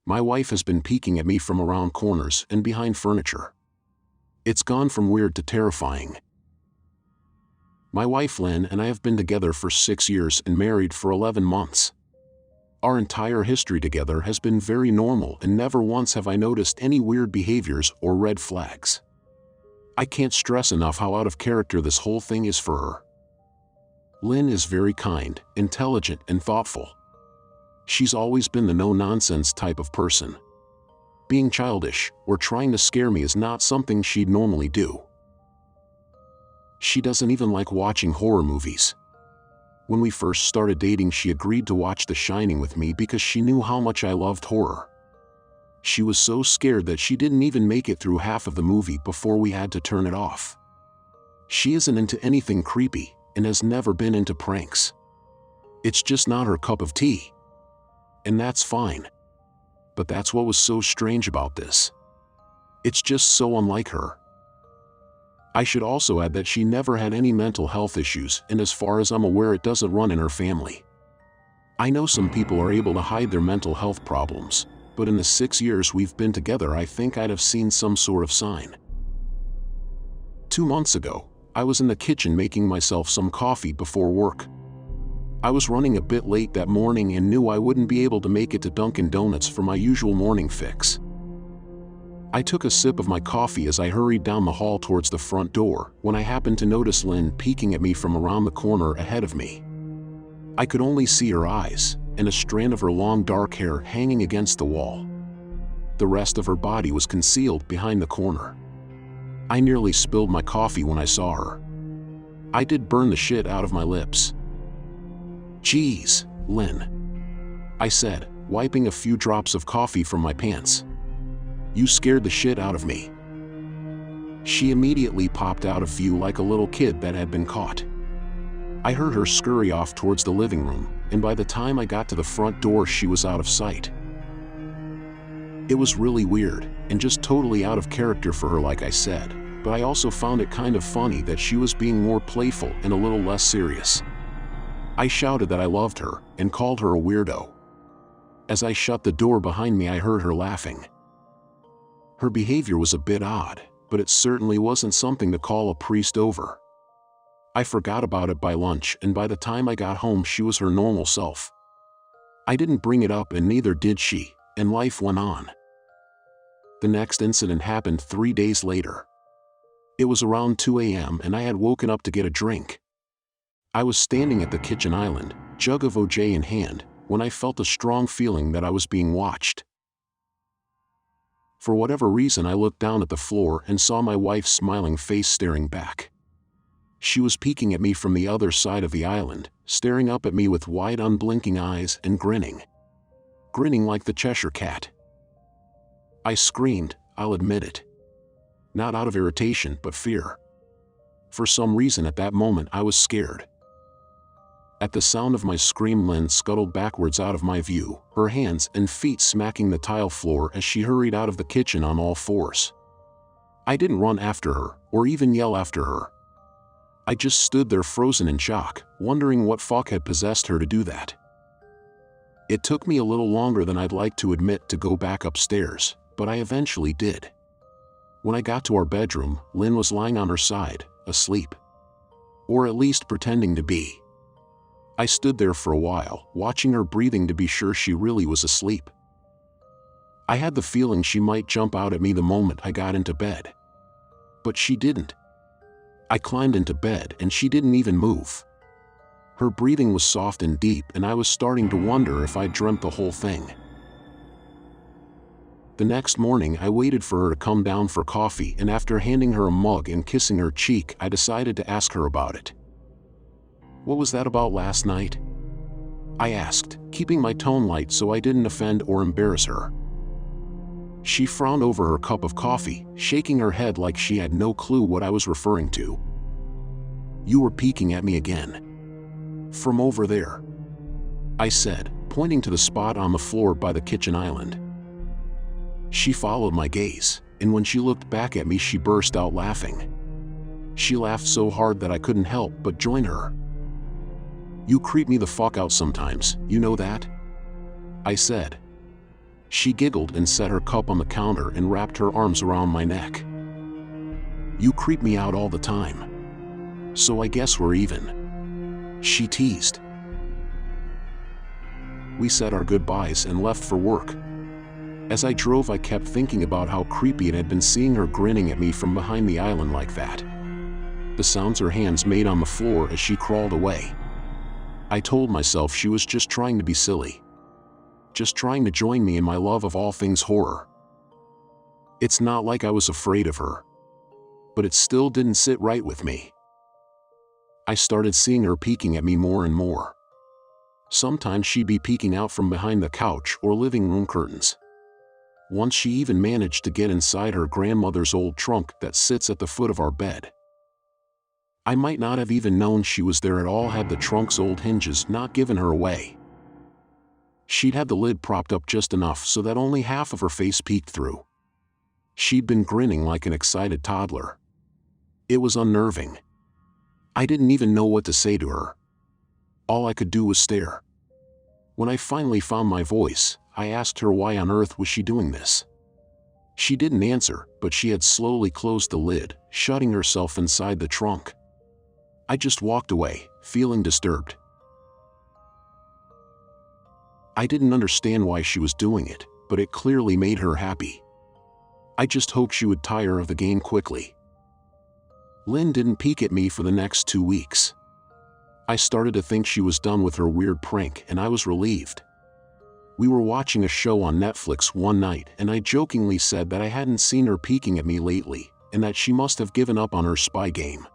My wife has been peeking at me from around corners and behind furniture. It's gone from weird to terrifying. My wife Lynn and I have been together for 6 years and married for 11 months. Our entire history together has been very normal and never once have I noticed any weird behaviors or red flags. I can't stress enough how out of character this whole thing is for her. Lynn is very kind, intelligent, and thoughtful. She's always been the no-nonsense type of person. Being childish or trying to scare me is not something she'd normally do. She doesn't even like watching horror movies. When we first started dating, she agreed to watch The Shining with me because she knew how much I loved horror. She was so scared that she didn't even make it through half of the movie before we had to turn it off. She isn't into anything creepy and has never been into pranks. It's just not her cup of tea. And that's fine. But that's what was so strange about this. It's just so unlike her. I should also add that she never had any mental health issues, and as far as I'm aware, it doesn't run in her family. I know some people are able to hide their mental health problems, but in the 6 years we've been together, I think I'd have seen some sort of sign. 2 months ago, I was in the kitchen making myself some coffee before work. I was running a bit late that morning and knew I wouldn't be able to make it to Dunkin' Donuts for my usual morning fix. I took a sip of my coffee as I hurried down the hall towards the front door when I happened to notice Lynn peeking at me from around the corner ahead of me. I could only see her eyes and a strand of her long dark hair hanging against the wall. The rest of her body was concealed behind the corner. I nearly spilled my coffee when I saw her. I did burn the shit out of my lips. "Geez, Lynn," I said, wiping a few drops of coffee from my pants. "You scared the shit out of me." She immediately popped out of view like a little kid that had been caught. I heard her scurry off towards the living room, and by the time I got to the front door, she was out of sight. It was really weird, and just totally out of character for her, like I said, but I also found it kind of funny that she was being more playful and a little less serious. I shouted that I loved her, and called her a weirdo. As I shut the door behind me, I heard her laughing. Her behavior was a bit odd, but it certainly wasn't something to call a priest over. I forgot about it by lunch, and by the time I got home she was her normal self. I didn't bring it up, and neither did she, and life went on. The next incident happened 3 days later. It was around 2 a.m. and I had woken up to get a drink. I was standing at the kitchen island, jug of OJ in hand, when I felt a strong feeling that I was being watched. For whatever reason, I looked down at the floor and saw my wife's smiling face staring back. She was peeking at me from the other side of the island, staring up at me with wide, unblinking eyes and grinning. Grinning like the Cheshire Cat. I screamed, I'll admit it. Not out of irritation, but fear. For some reason at that moment I was scared. At the sound of my scream, Lynn scuttled backwards out of my view, her hands and feet smacking the tile floor as she hurried out of the kitchen on all fours. I didn't run after her, or even yell after her. I just stood there frozen in shock, wondering what fuck had possessed her to do that. It took me a little longer than I'd like to admit to go back upstairs, but I eventually did. When I got to our bedroom, Lynn was lying on her side, asleep. Or at least pretending to be. I stood there for a while, watching her breathing to be sure she really was asleep. I had the feeling she might jump out at me the moment I got into bed. But she didn't. I climbed into bed and she didn't even move. Her breathing was soft and deep, and I was starting to wonder if I'd dreamt the whole thing. The next morning I waited for her to come down for coffee, and after handing her a mug and kissing her cheek, I decided to ask her about it. "What was that about last night?" I asked, keeping my tone light so I didn't offend or embarrass her. She frowned over her cup of coffee, shaking her head like she had no clue what I was referring to. "You were peeking at me again. From over there," I said, pointing to the spot on the floor by the kitchen island. She followed my gaze, and when she looked back at me she burst out laughing. She laughed so hard that I couldn't help but join her. "You creep me the fuck out sometimes, you know that?" I said. She giggled and set her cup on the counter and wrapped her arms around my neck. "You creep me out all the time. So I guess we're even," she teased. We said our goodbyes and left for work. As I drove, I kept thinking about how creepy it had been seeing her grinning at me from behind the island like that. The sounds her hands made on the floor as she crawled away. I told myself she was just trying to be silly. Just trying to join me in my love of all things horror. It's not like I was afraid of her. But it still didn't sit right with me. I started seeing her peeking at me more and more. Sometimes she'd be peeking out from behind the couch or living room curtains. Once she even managed to get inside her grandmother's old trunk that sits at the foot of our bed. I might not have even known she was there at all had the trunk's old hinges not given her away. She'd had the lid propped up just enough so that only half of her face peeked through. She'd been grinning like an excited toddler. It was unnerving. I didn't even know what to say to her. All I could do was stare. When I finally found my voice, I asked her why on earth was she doing this. She didn't answer, but she had slowly closed the lid, shutting herself inside the trunk. I just walked away, feeling disturbed. I didn't understand why she was doing it, but it clearly made her happy. I just hoped she would tire of the game quickly. Lynn didn't peek at me for the next 2 weeks. I started to think she was done with her weird prank, and I was relieved. We were watching a show on Netflix one night, and I jokingly said that I hadn't seen her peeking at me lately, and that she must have given up on her spy game.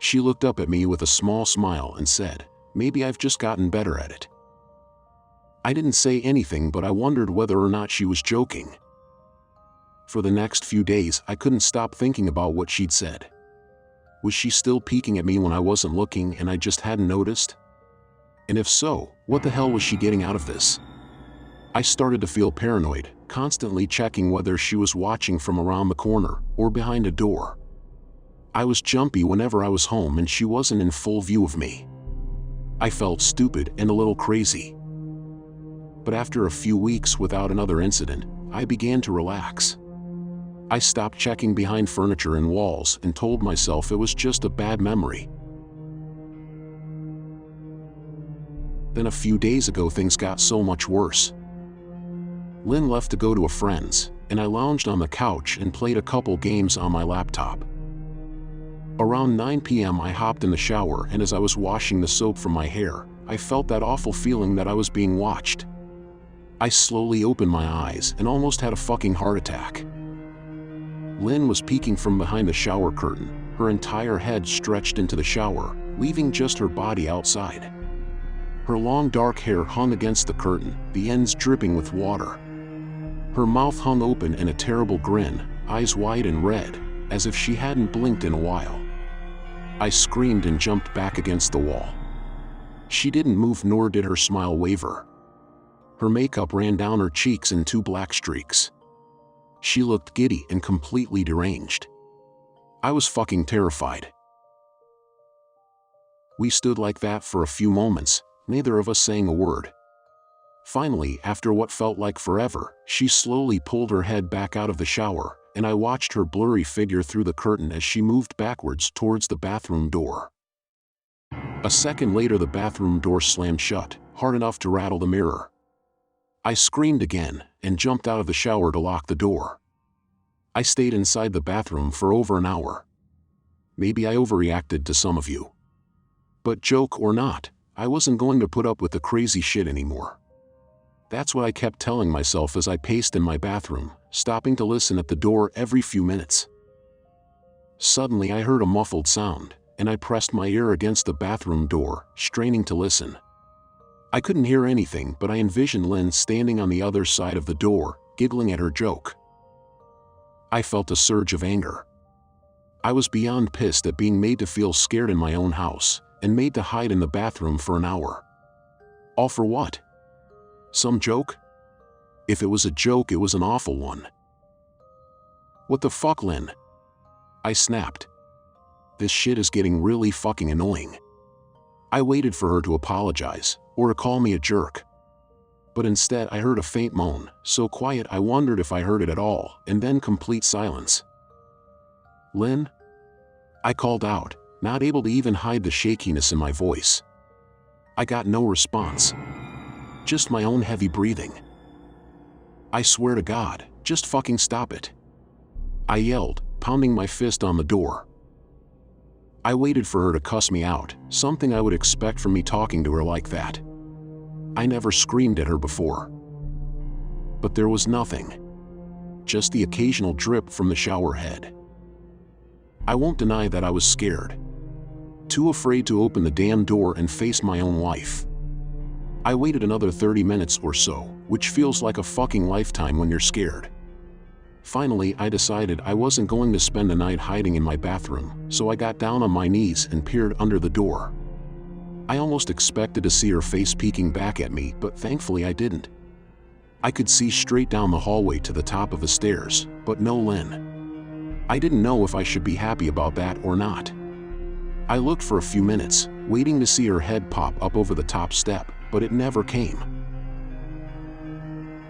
She looked up at me with a small smile and said, "Maybe I've just gotten better at it." I didn't say anything, but I wondered whether or not she was joking. For the next few days, I couldn't stop thinking about what she'd said. Was she still peeking at me when I wasn't looking and I just hadn't noticed? And if so, what the hell was she getting out of this? I started to feel paranoid, constantly checking whether she was watching from around the corner or behind a door. I was jumpy whenever I was home and she wasn't in full view of me. I felt stupid and a little crazy. But after a few weeks without another incident, I began to relax. I stopped checking behind furniture and walls and told myself it was just a bad memory. Then a few days ago, things got so much worse. Lynn left to go to a friend's, and I lounged on the couch and played a couple games on my laptop. Around 9 p.m. I hopped in the shower, and as I was washing the soap from my hair, I felt that awful feeling that I was being watched. I slowly opened my eyes and almost had a fucking heart attack. Lynn was peeking from behind the shower curtain, her entire head stretched into the shower, leaving just her body outside. Her long dark hair hung against the curtain, the ends dripping with water. Her mouth hung open in a terrible grin, eyes wide and red, as if she hadn't blinked in a while. I screamed and jumped back against the wall. She didn't move, nor did her smile waver. Her makeup ran down her cheeks in 2 black streaks. She looked giddy and completely deranged. I was fucking terrified. We stood like that for a few moments, neither of us saying a word. Finally, after what felt like forever, she slowly pulled her head back out of the shower, and I watched her blurry figure through the curtain as she moved backwards towards the bathroom door. A second later, the bathroom door slammed shut, hard enough to rattle the mirror. I screamed again and jumped out of the shower to lock the door. I stayed inside the bathroom for over an hour. Maybe I overreacted to some of you. But joke or not, I wasn't going to put up with the crazy shit anymore. That's what I kept telling myself as I paced in my bathroom, stopping to listen at the door every few minutes. Suddenly I heard a muffled sound, and I pressed my ear against the bathroom door, straining to listen. I couldn't hear anything, but I envisioned Lynn standing on the other side of the door, giggling at her joke. I felt a surge of anger. I was beyond pissed at being made to feel scared in my own house, and made to hide in the bathroom for an hour. All for what? Some joke? If it was a joke, it was an awful one. What the fuck, Lynn? I snapped. This shit is getting really fucking annoying. I waited for her to apologize, or to call me a jerk. but instead I heard a faint moan, so quiet I wondered if I heard it at all, and then complete silence. "Lynn?" I called out, not able to even hide the shakiness in my voice. I got no response. Just my own heavy breathing. "I swear to God, just fucking stop it," I yelled, pounding my fist on the door. I waited for her to cuss me out, something I would expect from me talking to her like that. I never screamed at her before. But there was nothing. Just the occasional drip from the shower head. I won't deny that I was scared. Too afraid to open the damn door and face my own wife. I waited another 30 minutes or so, which feels like a fucking lifetime when you're scared. Finally, I decided I wasn't going to spend the night hiding in my bathroom, so I got down on my knees and peered under the door. I almost expected to see her face peeking back at me, but thankfully I didn't. I could see straight down the hallway to the top of the stairs, but no Lynn. I didn't know if I should be happy about that or not. I looked for a few minutes, waiting to see her head pop up over the top step, but it never came.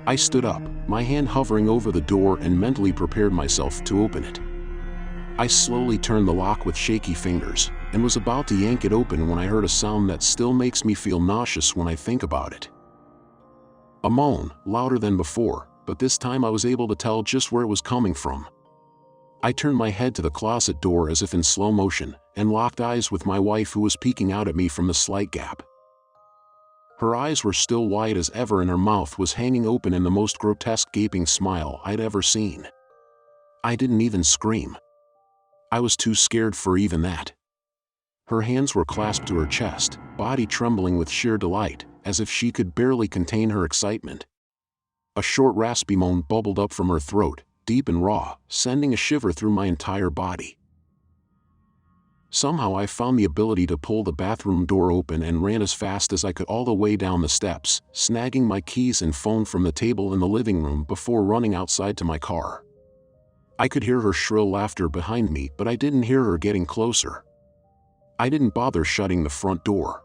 I stood up, my hand hovering over the door, and mentally prepared myself to open it. I slowly turned the lock with shaky fingers, and was about to yank it open when I heard a sound that still makes me feel nauseous when I think about it. A moan, louder than before, but this time I was able to tell just where it was coming from. I turned my head to the closet door as if in slow motion, and locked eyes with my wife, who was peeking out at me from the slight gap. Her eyes were still wide as ever, and her mouth was hanging open in the most grotesque gaping smile I'd ever seen. I didn't even scream. I was too scared for even that. Her hands were clasped to her chest, body trembling with sheer delight, as if she could barely contain her excitement. A short raspy moan bubbled up from her throat, deep and raw, sending a shiver through my entire body. Somehow I found the ability to pull the bathroom door open and ran as fast as I could all the way down the steps, snagging my keys and phone from the table in the living room before running outside to my car. I could hear her shrill laughter behind me, but I didn't hear her getting closer. I didn't bother shutting the front door.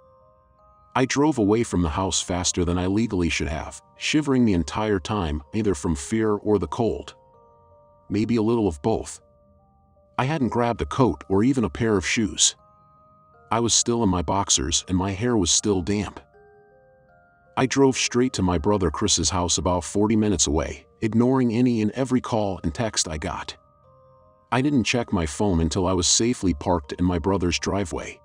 I drove away from the house faster than I legally should have, shivering the entire time, either from fear or the cold. Maybe a little of both. I hadn't grabbed a coat or even a pair of shoes. I was still in my boxers and my hair was still damp. I drove straight to my brother Chris's house about 40 minutes away, ignoring any and every call and text I got. I didn't check my phone until I was safely parked in my brother's driveway.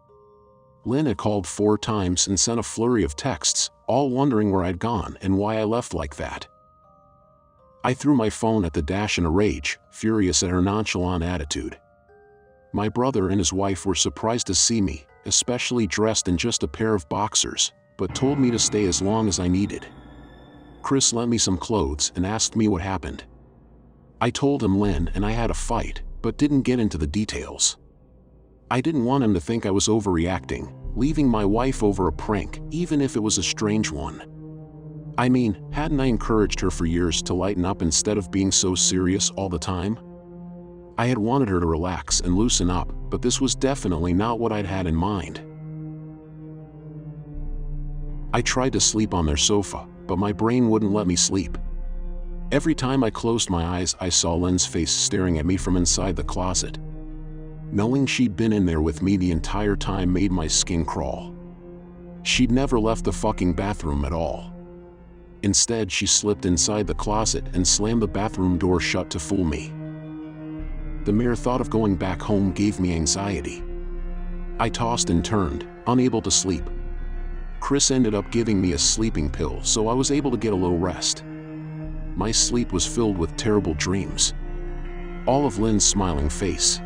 Lynn had called 4 times and sent a flurry of texts, all wondering where I'd gone and why I left like that. I threw my phone at the dash in a rage, furious at her nonchalant attitude. My brother and his wife were surprised to see me, especially dressed in just a pair of boxers, but told me to stay as long as I needed. Chris lent me some clothes and asked me what happened. I told him Lynn and I had a fight, but didn't get into the details. I didn't want him to think I was overreacting, leaving my wife over a prank, even if it was a strange one. I mean, hadn't I encouraged her for years to lighten up instead of being so serious all the time? I had wanted her to relax and loosen up, but this was definitely not what I'd had in mind. I tried to sleep on their sofa, but my brain wouldn't let me sleep. Every time I closed my eyes, I saw Lynn's face staring at me from inside the closet. Knowing she'd been in there with me the entire time made my skin crawl. She'd never left the fucking bathroom at all. Instead, she slipped inside the closet and slammed the bathroom door shut to fool me. The mere thought of going back home gave me anxiety. I tossed and turned, unable to sleep. Chris ended up giving me a sleeping pill, so I was able to get a little rest. My sleep was filled with terrible dreams. All of Lynn's smiling face.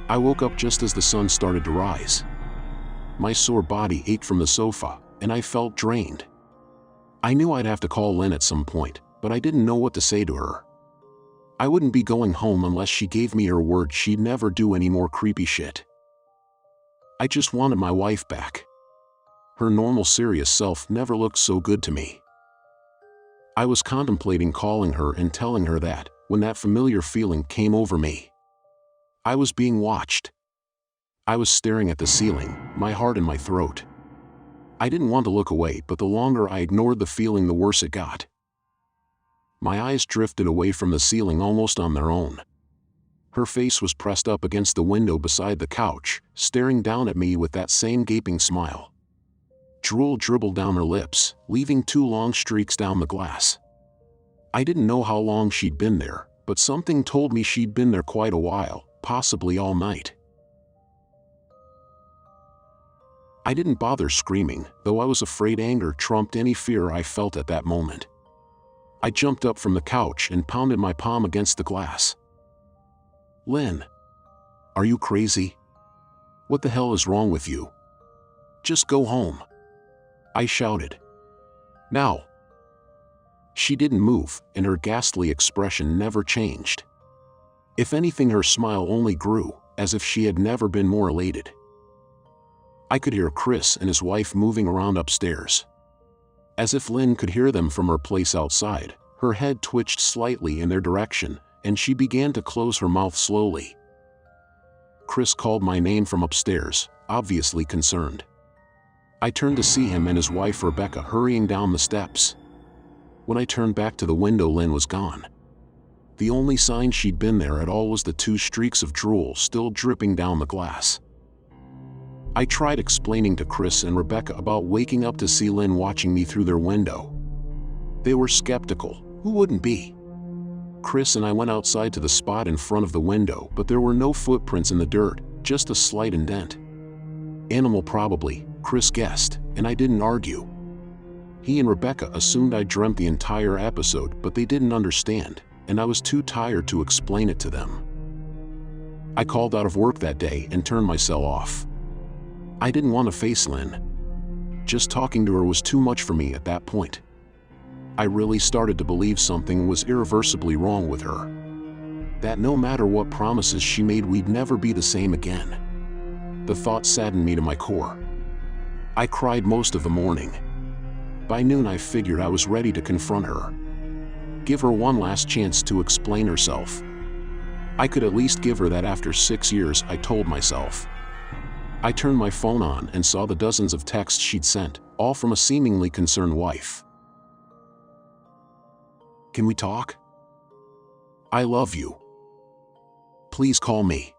I woke up just as the sun started to rise. My sore body ached from the sofa, and I felt drained. I knew I'd have to call Lynn at some point, but I didn't know what to say to her. I wouldn't be going home unless she gave me her word she'd never do any more creepy shit. I just wanted my wife back. Her normal serious self never looked so good to me. I was contemplating calling her and telling her that, when that familiar feeling came over me. I was being watched. I was staring at the ceiling, my heart in my throat. I didn't want to look away, but the longer I ignored the feeling, the worse it got. My eyes drifted away from the ceiling almost on their own. Her face was pressed up against the window beside the couch, staring down at me with that same gaping smile. Drool dribbled down her lips, leaving 2 long streaks down the glass. I didn't know how long she'd been there, but something told me she'd been there quite a while, possibly all night. I didn't bother screaming, though I was afraid anger trumped any fear I felt at that moment. I jumped up from the couch and pounded my palm against the glass. "Lynn, are you crazy? What the hell is wrong with you? Just go home," I shouted. "Now." She didn't move, and her ghastly expression never changed. If anything, her smile only grew, as if she had never been more elated. I could hear Chris and his wife moving around upstairs. As if Lynn could hear them from her place outside, her head twitched slightly in their direction, and she began to close her mouth slowly. Chris called my name from upstairs, obviously concerned. I turned to see him and his wife Rebecca hurrying down the steps. When I turned back to the window, Lynn was gone. The only sign she'd been there at all was the 2 streaks of drool still dripping down the glass. I tried explaining to Chris and Rebecca about waking up to see Lynn watching me through their window. They were skeptical. Who wouldn't be? Chris and I went outside to the spot in front of the window, but there were no footprints in the dirt, just a slight indent. Animal probably, Chris guessed, and I didn't argue. He and Rebecca assumed I dreamt the entire episode, but they didn't understand, and I was too tired to explain it to them. I called out of work that day and turned my cell off. I didn't want to face Lynn. Just talking to her was too much for me at that point. I really started to believe something was irreversibly wrong with her. That no matter what promises she made, we'd never be the same again. The thought saddened me to my core. I cried most of the morning. By noon I figured I was ready to confront her. Give her one last chance to explain herself. I could at least give her that after 6 years, I told myself. I turned my phone on and saw the dozens of texts she'd sent, all from a seemingly concerned wife. "Can we talk? I love you. Please call me.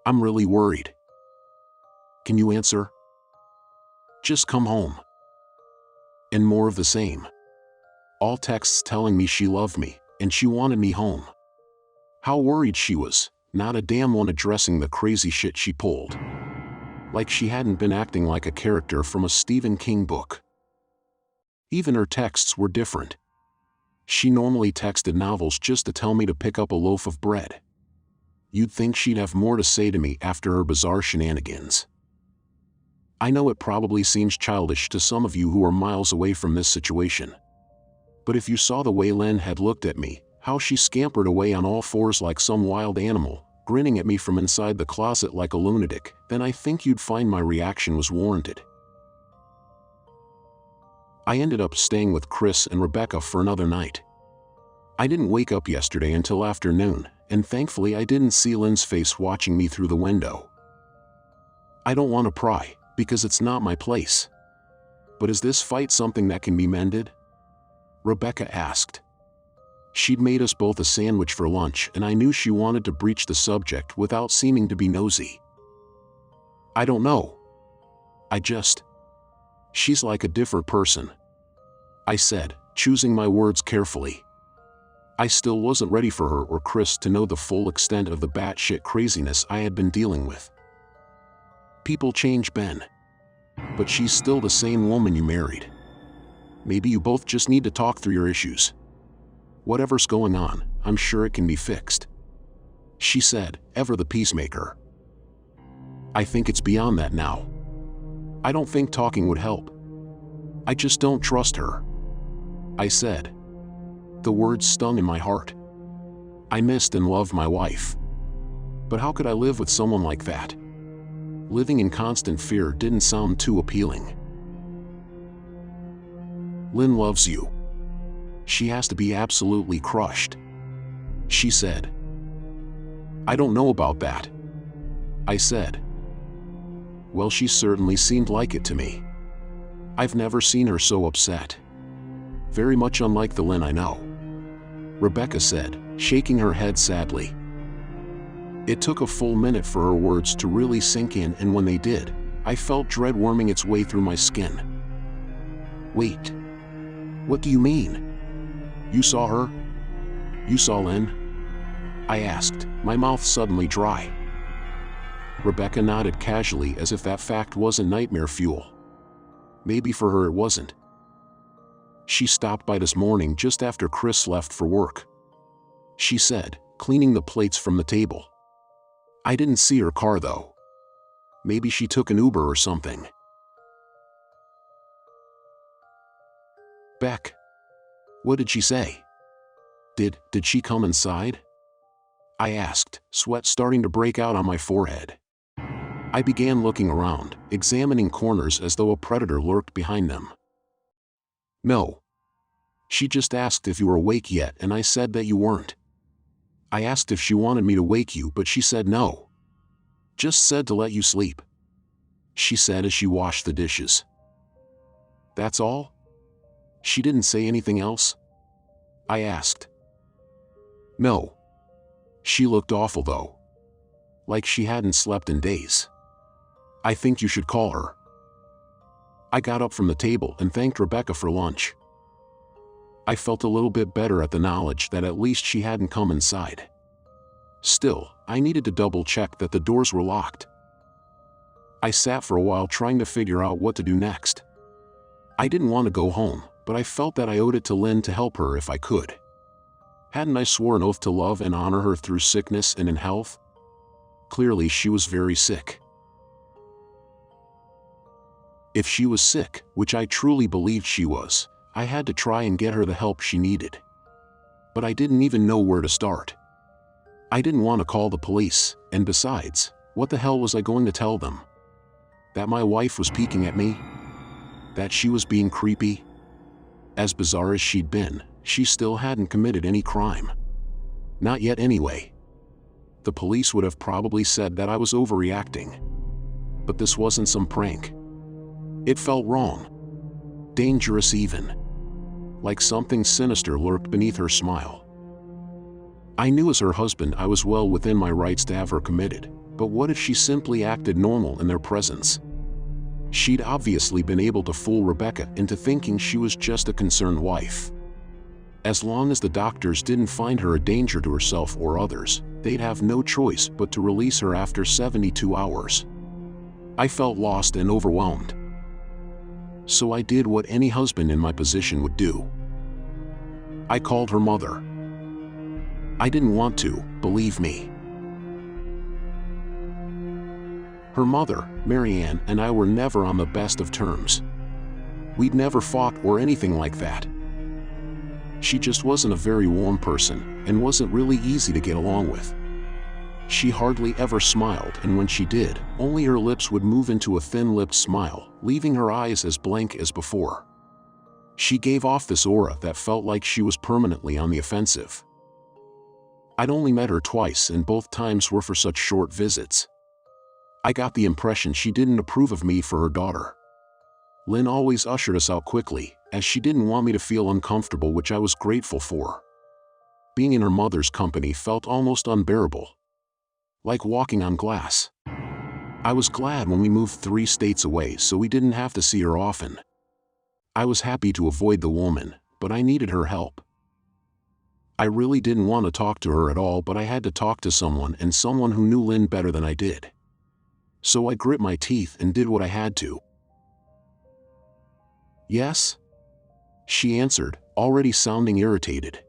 I'm really worried. Can you answer? Just come home." And more of the same. All texts telling me she loved me, and she wanted me home. How worried she was, not a damn one addressing the crazy shit she pulled. Like she hadn't been acting like a character from a Stephen King book. Even her texts were different. She normally texted novels just to tell me to pick up a loaf of bread. You'd think she'd have more to say to me after her bizarre shenanigans. I know it probably seems childish to some of you who are miles away from this situation. But if you saw the way Lynn had looked at me, how she scampered away on all fours like some wild animal, grinning at me from inside the closet like a lunatic, then I think you'd find my reaction was warranted. I ended up staying with Chris and Rebecca for another night. I didn't wake up yesterday until afternoon, and thankfully I didn't see Lynn's face watching me through the window. I don't want to pry, because it's not my place. But is this fight something that can be mended? Rebecca asked. She'd made us both a sandwich for lunch, and I knew she wanted to breach the subject without seeming to be nosy. I don't know. She's like a different person, I said, choosing my words carefully. I still wasn't ready for her or Chris to know the full extent of the batshit craziness I had been dealing with. People change, Ben. But she's still the same woman you married. Maybe you both just need to talk through your issues. Whatever's going on, I'm sure it can be fixed, she said, ever the peacemaker. I think it's beyond that now. I don't think talking would help. I just don't trust her, I said. The words stung in my heart. I missed and loved my wife. But how could I live with someone like that? Living in constant fear didn't sound too appealing. Lynn loves you. She has to be absolutely crushed, she said. I don't know about that, I said. Well, she certainly seemed like it to me. I've never seen her so upset. Very much unlike the Lynn I know," Rebecca said, shaking her head sadly. It took a full minute for her words to really sink in, and when they did, I felt dread worming its way through my skin. "Wait. What do you mean? You saw her? You saw Lynn?" I asked, my mouth suddenly dry. Rebecca nodded casually as if that fact wasn't nightmare fuel. Maybe for her it wasn't. "She stopped by this morning just after Chris left for work," she said, cleaning the plates from the table. "I didn't see her car though. Maybe she took an Uber or something." "Beck, what did she say? Did she come inside?" I asked, sweat starting to break out on my forehead. I began looking around, examining corners as though a predator lurked behind them. "No. She just asked if you were awake yet, and I said that you weren't. I asked if she wanted me to wake you, but she said no. Just said to let you sleep," she said as she washed the dishes. "That's all? She didn't say anything else?" I asked. "No. She looked awful though. Like she hadn't slept in days. I think you should call her." I got up from the table and thanked Rebecca for lunch. I felt a little bit better at the knowledge that at least she hadn't come inside. Still, I needed to double-check that the doors were locked. I sat for a while trying to figure out what to do next. I didn't want to go home, but I felt that I owed it to Lynn to help her if I could. Hadn't I sworn an oath to love and honor her through sickness and in health? Clearly she was very sick. If she was sick, which I truly believed she was, I had to try and get her the help she needed. But I didn't even know where to start. I didn't want to call the police, and besides, what the hell was I going to tell them? That my wife was peeking at me? That she was being creepy? As bizarre as she'd been, she still hadn't committed any crime. Not yet anyway. The police would have probably said that I was overreacting. But this wasn't some prank. It felt wrong. Dangerous even. Like something sinister lurked beneath her smile. I knew as her husband I was well within my rights to have her committed, but what if she simply acted normal in their presence? She'd obviously been able to fool Rebecca into thinking she was just a concerned wife. As long as the doctors didn't find her a danger to herself or others, they'd have no choice but to release her after 72 hours. I felt lost and overwhelmed. So I did what any husband in my position would do. I called her mother. I didn't want to, believe me. Her mother, Marianne, and I were never on the best of terms. We'd never fought or anything like that. She just wasn't a very warm person, and wasn't really easy to get along with. She hardly ever smiled, and when she did, only her lips would move into a thin-lipped smile, leaving her eyes as blank as before. She gave off this aura that felt like she was permanently on the offensive. I'd only met her twice, and both times were for such short visits. I got the impression she didn't approve of me for her daughter. Lynn always ushered us out quickly, as she didn't want me to feel uncomfortable, which I was grateful for. Being in her mother's company felt almost unbearable. Like walking on glass. I was glad when we moved 3 states away so we didn't have to see her often. I was happy to avoid the woman, but I needed her help. I really didn't want to talk to her at all, but I had to talk to someone, and someone who knew Lynn better than I did. So I grit my teeth and did what I had to. "Yes?" she answered, already sounding irritated.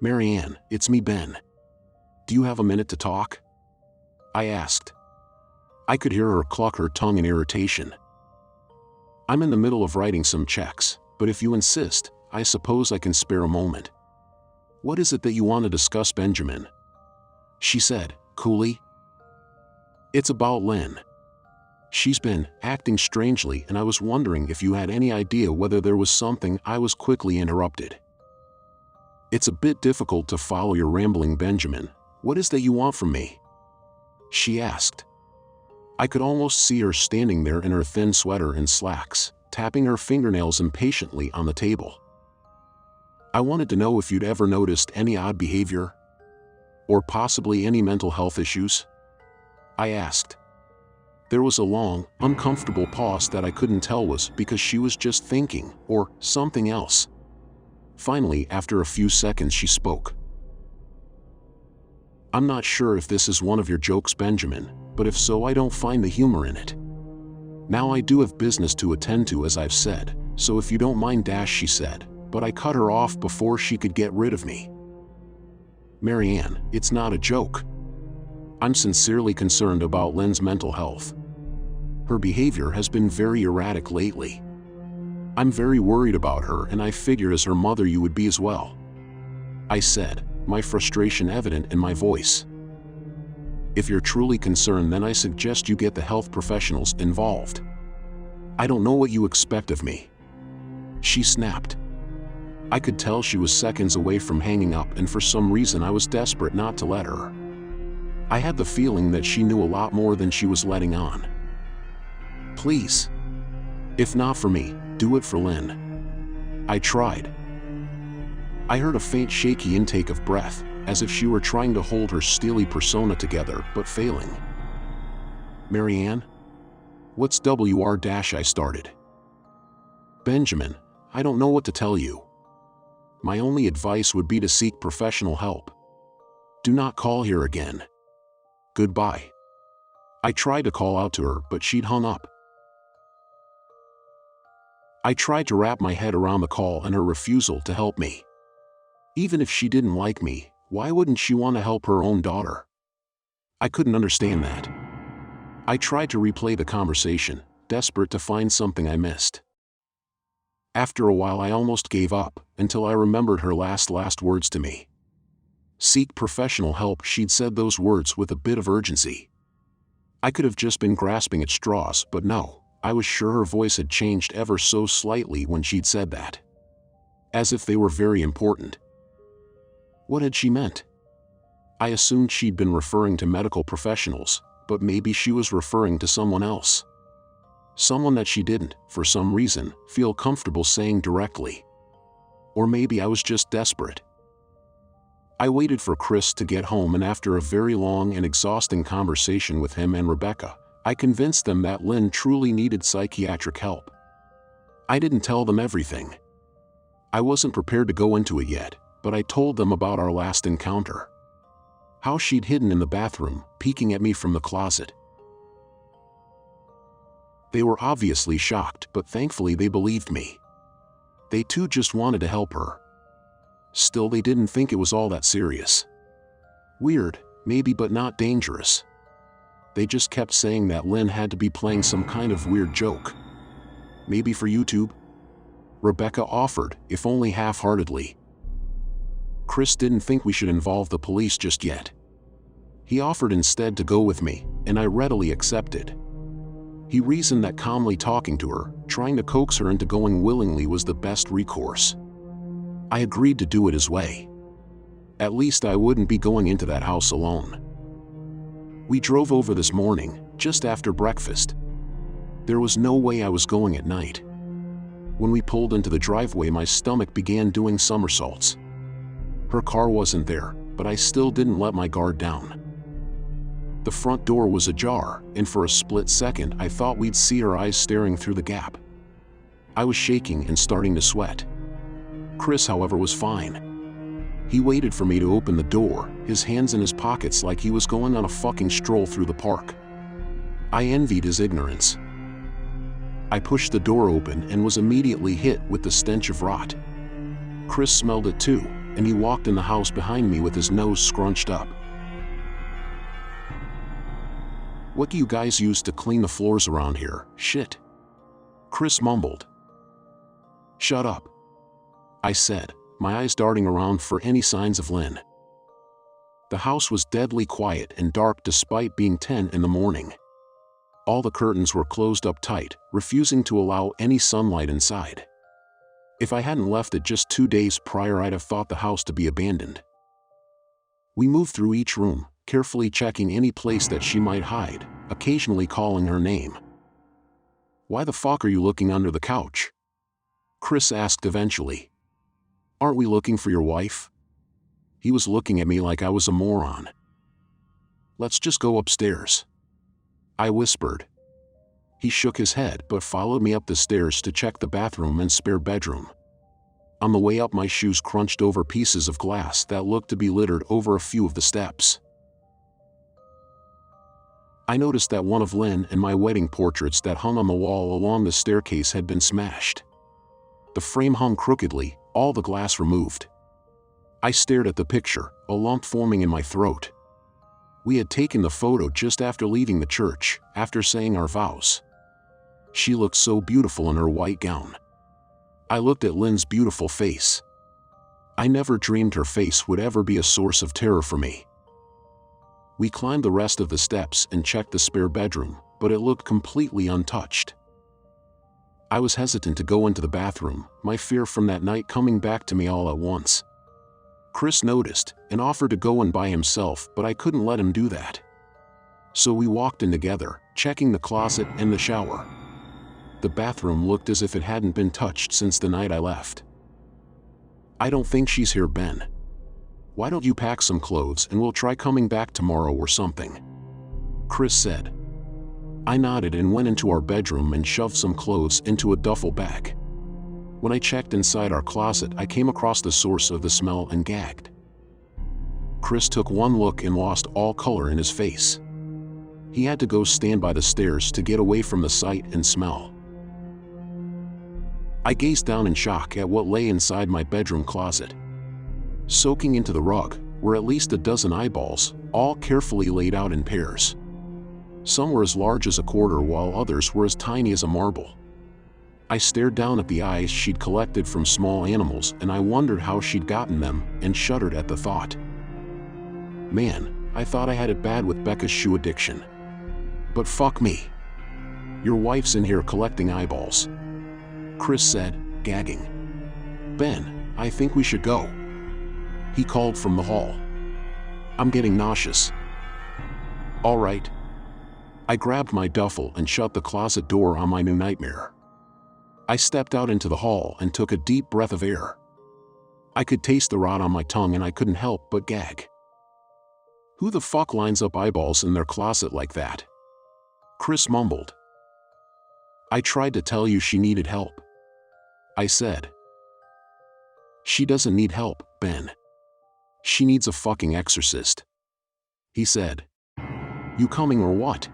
"Marianne, it's me, Ben. Do you have a minute to talk?" I asked. I could hear her cluck her tongue in irritation. "I'm in the middle of writing some checks, but if you insist, I suppose I can spare a moment." "What is it that you want to discuss, Benjamin?" she said, coolly. "It's about Lynn. She's been acting strangely, and I was wondering if you had any idea whether there was something." I was quickly interrupted. "It's a bit difficult to follow your rambling, Benjamin. What is that you want from me?" she asked. I could almost see her standing there in her thin sweater and slacks, tapping her fingernails impatiently on the table. "I wanted to know if you'd ever noticed any odd behavior? Or possibly any mental health issues?" I asked. There was a long, uncomfortable pause that I couldn't tell was because she was just thinking, or something else. Finally, after a few seconds, she spoke. "I'm not sure if this is one of your jokes, Benjamin, but if so, I don't find the humor in it. Now I do have business to attend to, as I've said, so if you don't mind," she said, but I cut her off before she could get rid of me. "Marianne, it's not a joke. I'm sincerely concerned about Lynn's mental health. Her behavior has been very erratic lately. I'm very worried about her, and I figure as her mother you would be as well," I said, my frustration evident in my voice. "If you're truly concerned, then I suggest you get the health professionals involved. I don't know what you expect of me," she snapped. I could tell she was seconds away from hanging up, and for some reason I was desperate not to let her. I had the feeling that she knew a lot more than she was letting on. "Please. If not for me, do it for Lynn." I tried. I heard a faint shaky intake of breath, as if she were trying to hold her steely persona together, but failing. "Marianne? What's WR-" I started. "Benjamin, I don't know what to tell you. My only advice would be to seek professional help. Do not call here again. Goodbye." I tried to call out to her, but she'd hung up. I tried to wrap my head around the call and her refusal to help me. Even if she didn't like me, why wouldn't she want to help her own daughter? I couldn't understand that. I tried to replay the conversation, desperate to find something I missed. After a while I almost gave up, until I remembered her last words to me. Seek professional help. She'd said those words with a bit of urgency. I could have just been grasping at straws, but no, I was sure her voice had changed ever so slightly when she'd said that. As if they were very important. What had she meant? I assumed she'd been referring to medical professionals, but maybe she was referring to someone else. Someone that she didn't, for some reason, feel comfortable saying directly. Or maybe I was just desperate. I waited for Chris to get home, and after a very long and exhausting conversation with him and Rebecca, I convinced them that Lynn truly needed psychiatric help. I didn't tell them everything. I wasn't prepared to go into it yet, but I told them about our last encounter. How she'd hidden in the bathroom, peeking at me from the closet. They were obviously shocked, but thankfully they believed me. They too just wanted to help her. Still, they didn't think it was all that serious. Weird, maybe, but not dangerous. They just kept saying that Lynn had to be playing some kind of weird joke. Maybe for YouTube? Rebecca offered, if only half-heartedly. Chris didn't think we should involve the police just yet. He offered instead to go with me, and I readily accepted. He reasoned that calmly talking to her, trying to coax her into going willingly, was the best recourse. I agreed to do it his way. At least I wouldn't be going into that house alone. We drove over this morning, just after breakfast. There was no way I was going at night. When we pulled into the driveway, my stomach began doing somersaults. Her car wasn't there, but I still didn't let my guard down. The front door was ajar, and for a split second I thought we'd see her eyes staring through the gap. I was shaking and starting to sweat. Chris, however, was fine. He waited for me to open the door, his hands in his pockets like he was going on a fucking stroll through the park. I envied his ignorance. I pushed the door open and was immediately hit with the stench of rot. Chris smelled it too, and he walked in the house behind me with his nose scrunched up. "What do you guys use to clean the floors around here? Shit," Chris mumbled. "Shut up," I said, my eyes darting around for any signs of Lynn. The house was deadly quiet and dark despite being 10 in the morning. All the curtains were closed up tight, refusing to allow any sunlight inside. If I hadn't left it just 2 days prior, I'd have thought the house to be abandoned. We moved through each room, carefully checking any place that she might hide, occasionally calling her name. "Why the fuck are you looking under the couch?" Chris asked eventually. "Aren't we looking for your wife?" He was looking at me like I was a moron. "Let's just go upstairs," I whispered. He shook his head but followed me up the stairs to check the bathroom and spare bedroom. On the way up, my shoes crunched over pieces of glass that looked to be littered over a few of the steps. I noticed that one of Lynn and my wedding portraits that hung on the wall along the staircase had been smashed. The frame hung crookedly, all the glass removed. I stared at the picture, a lump forming in my throat. We had taken the photo just after leaving the church, after saying our vows. She looked so beautiful in her white gown. I looked at Lynn's beautiful face. I never dreamed her face would ever be a source of terror for me. We climbed the rest of the steps and checked the spare bedroom, but it looked completely untouched. I was hesitant to go into the bathroom, my fear from that night coming back to me all at once. Chris noticed and offered to go in by himself, but I couldn't let him do that. So we walked in together, checking the closet and the shower. The bathroom looked as if it hadn't been touched since the night I left. "I don't think she's here, Ben. Why don't you pack some clothes and we'll try coming back tomorrow or something?" Chris said. I nodded and went into our bedroom and shoved some clothes into a duffel bag. When I checked inside our closet, I came across the source of the smell and gagged. Chris took one look and lost all color in his face. He had to go stand by the stairs to get away from the sight and smell. I gazed down in shock at what lay inside my bedroom closet. Soaking into the rug were at least a dozen eyeballs, all carefully laid out in pairs. Some were as large as a quarter while others were as tiny as a marble. I stared down at the eyes she'd collected from small animals and I wondered how she'd gotten them and shuddered at the thought. Man, I thought I had it bad with Becca's shoe addiction. But fuck me. Your wife's in here collecting eyeballs, Chris said, gagging. Ben, I think we should go, he called from the hall. I'm getting nauseous. All right. I grabbed my duffel and shut the closet door on my new nightmare. I stepped out into the hall and took a deep breath of air. I could taste the rot on my tongue and I couldn't help but gag. Who the fuck lines up eyeballs in their closet like that? Chris mumbled. I tried to tell you she needed help, I said. She doesn't need help, Ben. She needs a fucking exorcist, he said. You coming or what?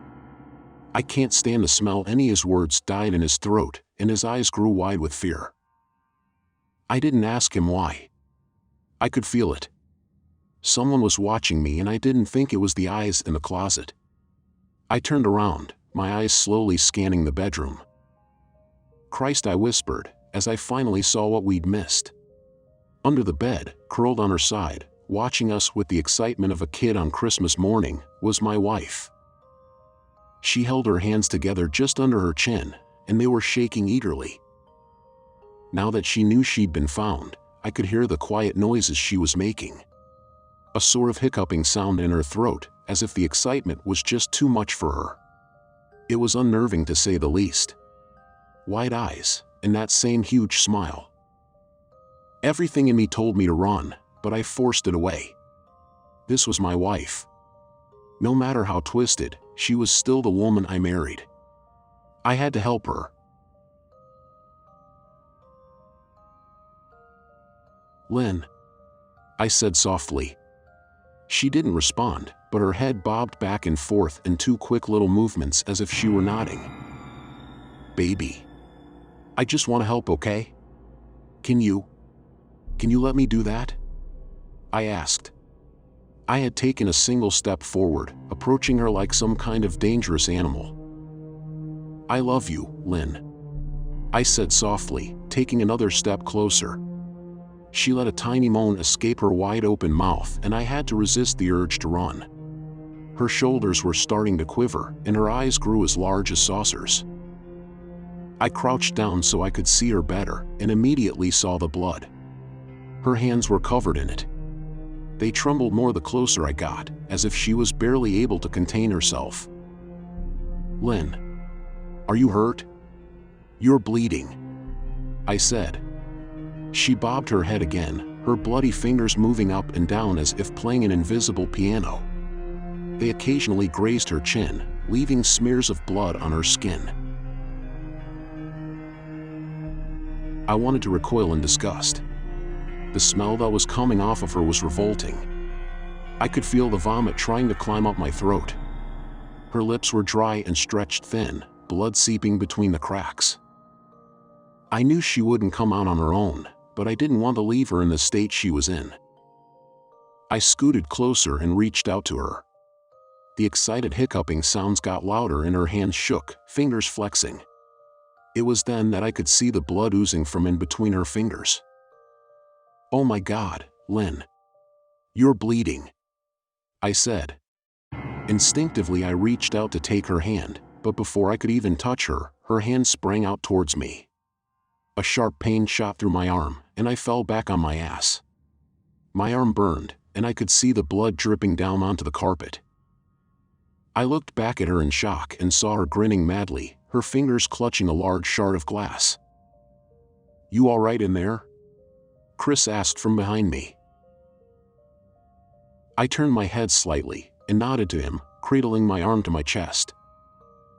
I can't stand the smell. Any his words died in his throat and his eyes grew wide with fear. I didn't ask him why. I could feel it. Someone was watching me and I didn't think it was the eyes in the closet. I turned around, my eyes slowly scanning the bedroom. Christ, I whispered, as I finally saw what we'd missed. Under the bed, curled on her side, watching us with the excitement of a kid on Christmas morning, was my wife. She held her hands together just under her chin, and they were shaking eagerly. Now that she knew she'd been found, I could hear the quiet noises she was making. A sort of hiccuping sound in her throat, as if the excitement was just too much for her. It was unnerving to say the least. Wide eyes, and that same huge smile. Everything in me told me to run, but I forced it away. This was my wife. No matter how twisted, she was still the woman I married. I had to help her. Lynn, I said softly. She didn't respond, but her head bobbed back and forth in two quick little movements as if she were nodding. Baby. I just want to help, okay? Can you let me do that? I asked. I had taken a single step forward, approaching her like some kind of dangerous animal. I love you, Lynn, I said softly, taking another step closer. She let a tiny moan escape her wide-open mouth and I had to resist the urge to run. Her shoulders were starting to quiver and her eyes grew as large as saucers. I crouched down so I could see her better and immediately saw the blood. Her hands were covered in it. They trembled more the closer I got, as if she was barely able to contain herself. Lynn, are you hurt? "You're bleeding," I said. She bobbed her head again, her bloody fingers moving up and down as if playing an invisible piano. They occasionally grazed her chin, leaving smears of blood on her skin. I wanted to recoil in disgust. The smell that was coming off of her was revolting. I could feel the vomit trying to climb up my throat. Her lips were dry and stretched thin, blood seeping between the cracks. I knew she wouldn't come out on her own, but I didn't want to leave her in the state she was in. I scooted closer and reached out to her. The excited hiccuping sounds got louder and her hands shook, fingers flexing. It was then that I could see the blood oozing from in between her fingers. "Oh my God, Lynn. You're bleeding," I said. Instinctively I reached out to take her hand, but before I could even touch her, her hand sprang out towards me. A sharp pain shot through my arm, and I fell back on my ass. My arm burned, and I could see the blood dripping down onto the carpet. I looked back at her in shock and saw her grinning madly, her fingers clutching a large shard of glass. "You all right in there?" Chris asked from behind me. I turned my head slightly and nodded to him, cradling my arm to my chest.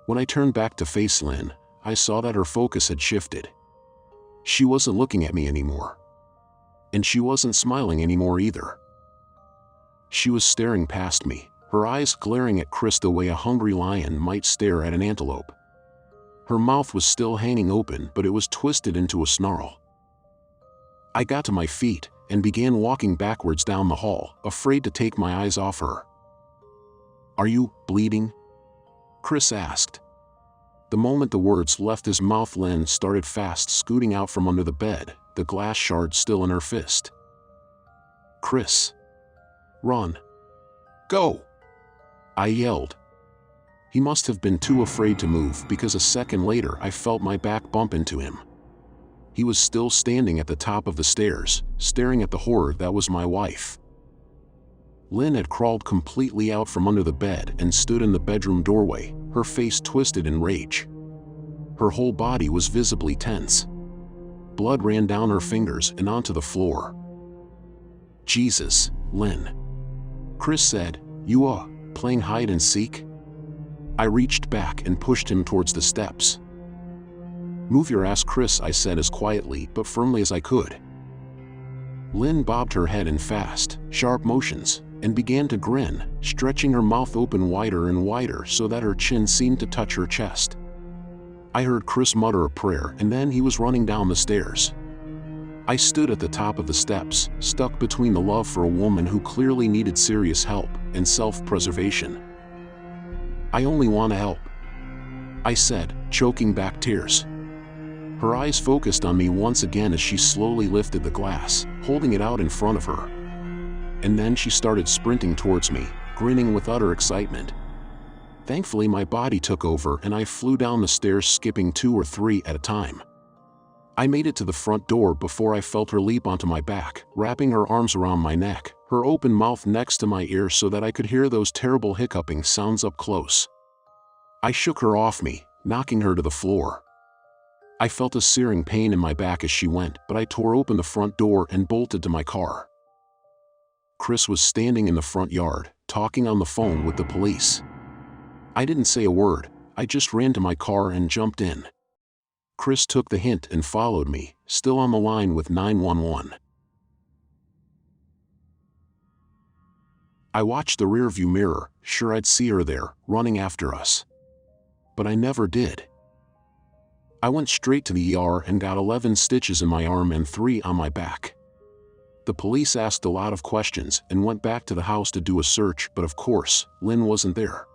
When I turned back to face Lynn, I saw that her focus had shifted. She wasn't looking at me anymore. And she wasn't smiling anymore either. She was staring past me, her eyes glaring at Chris the way a hungry lion might stare at an antelope. Her mouth was still hanging open, but it was twisted into a snarl. I got to my feet and began walking backwards down the hall, afraid to take my eyes off her. "Are you bleeding?" Chris asked. The moment the words left his mouth, Lynn started fast scooting out from under the bed, the glass shard still in her fist. "Chris. Run. Go!" I yelled. He must have been too afraid to move because a second later I felt my back bump into him. He was still standing at the top of the stairs, staring at the horror that was my wife. Lynn had crawled completely out from under the bed and stood in the bedroom doorway, her face twisted in rage. Her whole body was visibly tense. Blood ran down her fingers and onto the floor. "Jesus, Lynn," Chris said, "You playing hide and seek?" I reached back and pushed him towards the steps. "Move your ass, Chris," I said as quietly but firmly as I could. Lynn bobbed her head in fast, sharp motions, and began to grin, stretching her mouth open wider and wider so that her chin seemed to touch her chest. I heard Chris mutter a prayer, and then he was running down the stairs. I stood at the top of the steps, stuck between the love for a woman who clearly needed serious help and self-preservation. "I only want to help," I said, choking back tears. Her eyes focused on me once again as she slowly lifted the glass, holding it out in front of her. And then she started sprinting towards me, grinning with utter excitement. Thankfully my body took over and I flew down the stairs, skipping 2 or 3 at a time. I made it to the front door before I felt her leap onto my back, wrapping her arms around my neck, her open mouth next to my ear so that I could hear those terrible hiccuping sounds up close. I shook her off me, knocking her to the floor. I felt a searing pain in my back as she went, but I tore open the front door and bolted to my car. Chris was standing in the front yard, talking on the phone with the police. I didn't say a word, I just ran to my car and jumped in. Chris took the hint and followed me, still on the line with 911. I watched the rearview mirror, sure I'd see her there, running after us. But I never did. I went straight to the ER and got 11 stitches in my arm and 3 on my back. The police asked a lot of questions and went back to the house to do a search, but of course, Lynn wasn't there.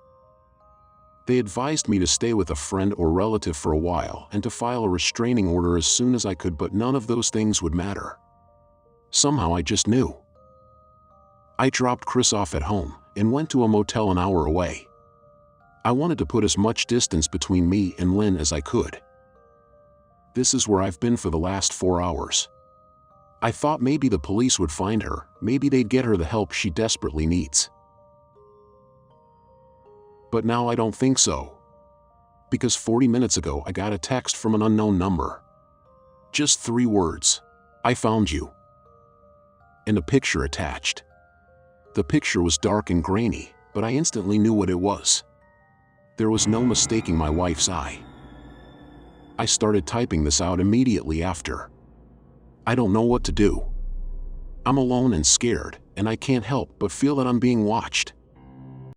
They advised me to stay with a friend or relative for a while and to file a restraining order as soon as I could, but none of those things would matter. Somehow I just knew. I dropped Chris off at home and went to a motel an hour away. I wanted to put as much distance between me and Lynn as I could. This is where I've been for the last 4 hours. I thought maybe the police would find her, maybe they'd get her the help she desperately needs. But now I don't think so. because 40 minutes ago I got a text from an unknown number. Just 3 words. I found you. And a picture attached. The picture was dark and grainy, but I instantly knew what it was. There was no mistaking my wife's eye. I started typing this out immediately after. I don't know what to do. I'm alone and scared, and I can't help but feel that I'm being watched.